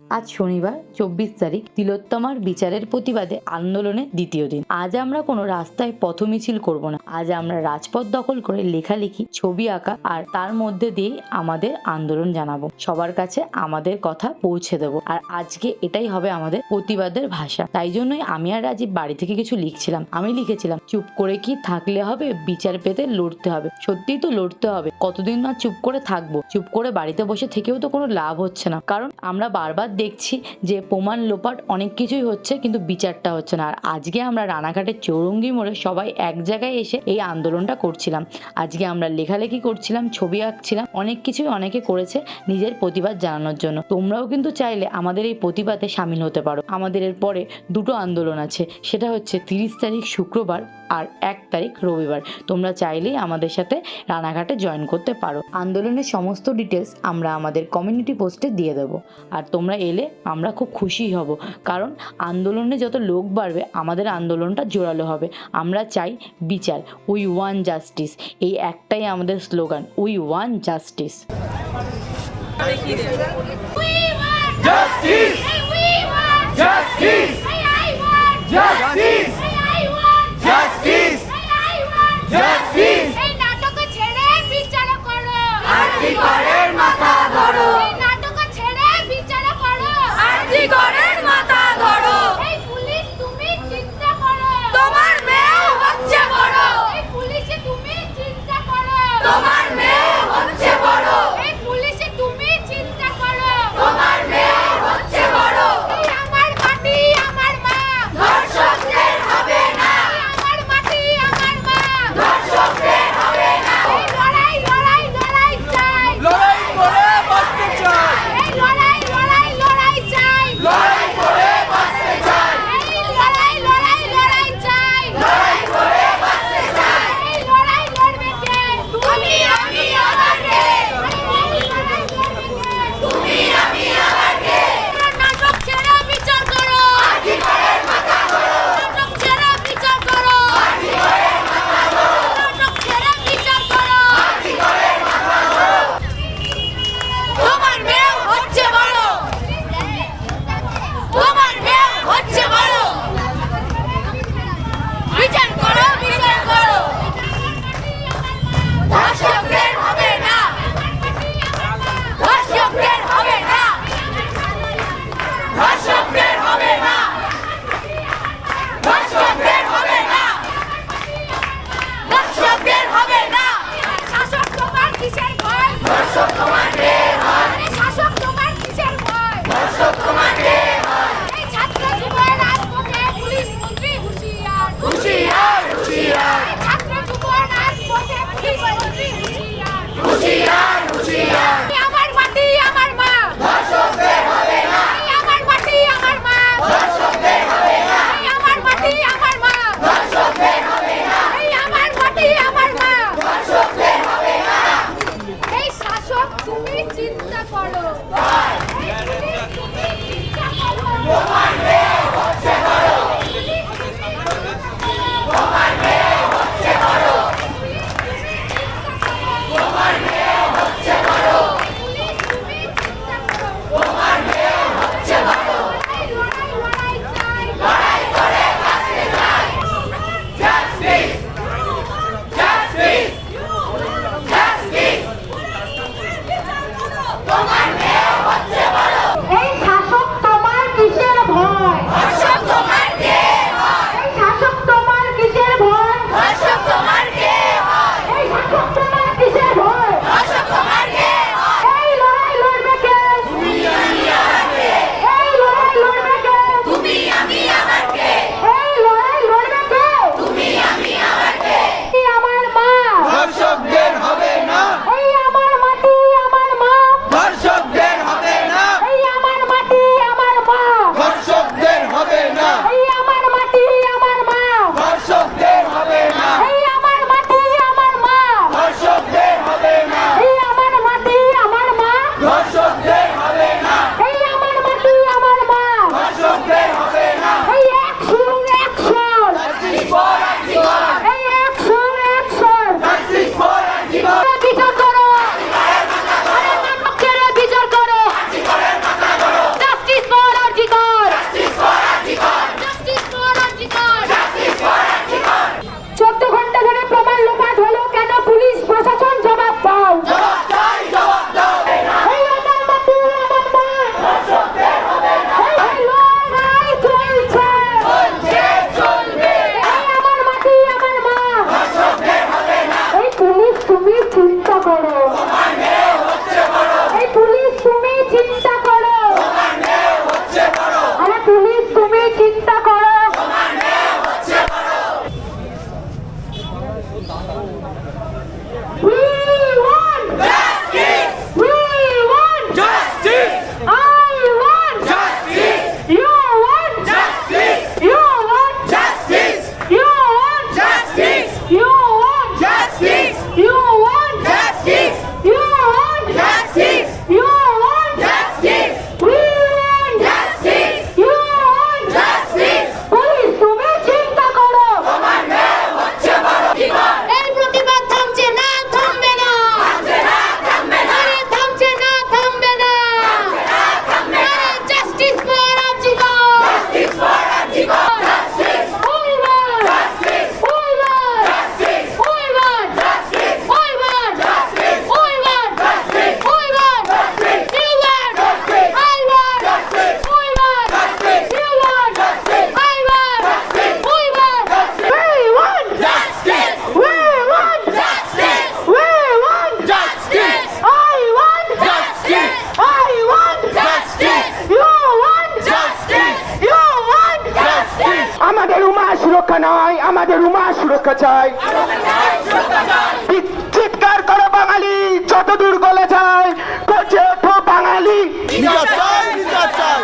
আজ শনিবার ২৪ তারিখ তিলোত্তমার বিচারের প্রতিবাদে আন্দোলনের দ্বিতীয় দিন। আজ আমরা কোনো রাস্তায় পথ মিছিল করব না। আজ আমরা রাজপথ দখল করে লেখালেখি, ছবি আঁকা আর তার মধ্যে দিয়েই আমাদের আন্দোলন জানাবো, সবার কাছে আমাদের কথা পৌঁছে দেবো। আর আজকে এটাই হবে আমাদের প্রতিবাদের ভাষা। তাই জন্যই আমি আর রাজীব বাড়ি থেকে কিছু লিখছিলাম। আমি লিখেছিলাম, চুপ করে কি থাকলে হবে, বিচার পেতে লড়তে হবে। সত্যিই তো লড়তে হবে। কতদিন না চুপ করে থাকবো? চুপ করে বাড়িতে বসে থেকেও তো কোনো লাভ হচ্ছে না, কারণ আমরা বারবার দেখছি যে প্রমাণ লোপাট অনেক কিছুই হচ্ছে, কিন্তু বিচারটা হচ্ছে না। আর আজকে আমরা রানাঘাটের চৌরঙ্গি মোড়ে সবাই এক জায়গায় এসে এই আন্দোলনটা করছিলাম। আজকে আমরা লেখালেখি করছিলাম, ছবি আঁকছিলাম, অনেক কিছুই অনেকে করেছে নিজের প্রতিবাদ জানানোর জন্য। তোমরাও কিন্তু চাইলে আমাদের এই প্রতিবাদে সামিল হতে পারো। আমাদের এর পরে দুটো আন্দোলন আছে, সেটা হচ্ছে 30 তারিখ শুক্রবার আর 1 তারিখ রবিবার। তোমরা চাইলেই আমাদের সাথে রানাঘাটে জয়েন করতে পারো। আন্দোলনের সমস্ত ডিটেলস আমরা আমাদের কমিউনিটি পোস্টে দিয়ে দেবো। আর তোমরা এলে আমরা খুব খুশি হব, কারণ আন্দোলনে যত লোক বাড়বে আমাদের আন্দোলনটা জোরালো হবে। আমরা চাই বিচার। We want justice. এই একটাই আমাদের slogan, we want justice. Justice! We want justice! I want justice! I want justice! I want justice! এই নাটক ছেড়ে বিচার করো, আরজিকরের মাথা ধরো। এই নাটক ছেড়ে বিচার করো, আরজিকরের মাথা ধরো। এই পুলিশ তুমি চিন্তা করো, তোমার মেয়ে হচ্ছে বড়। এই পুলিশ তুমি চিন্তা করো, তোমার মেয়ে হচ্ছে বড়। এই পুলিশ তুমি চিন্তা করো, তোমার মেয়ে হচ্ছে বড়। এই আমার মাটি আমার মা, ধর্ষককে চিন্তা করো। We want justice. We want justice. I want justice. You want justice. You want justice. You want justice. You want justice. You want justice. You want justice. You want justice. We want justice. You want justice. Police তুমি চিন্তা করো। তোমার মেয়ে হচ্ছে বড় বিপদ। এই প্রতিবাদ থামছে না, থামবে না। থামছে না, থামবে না। আরে থামছে না, থামবে না। থামছে না, থামবে না। Justice for RG Kar. Justice for RG Kar. Justice. We want justice. We want justice. We want justice. We want justice. We want justice. We want justice. You want justice. I want justice. We want justice. You want justice. I want justice. We want justice. We want justice. We want justice. We want justice. I want justice. I want justice. You want justice. You want justice. আমাদের উমা সুরক্ষা নয়, আমাদের উমা সুরক্ষা চাই। চিৎকার করো বাঙালি, যত দূর গলে যায়, গর্জে ওঠো বাঙালি। বিচার চাই, বিচার চাই।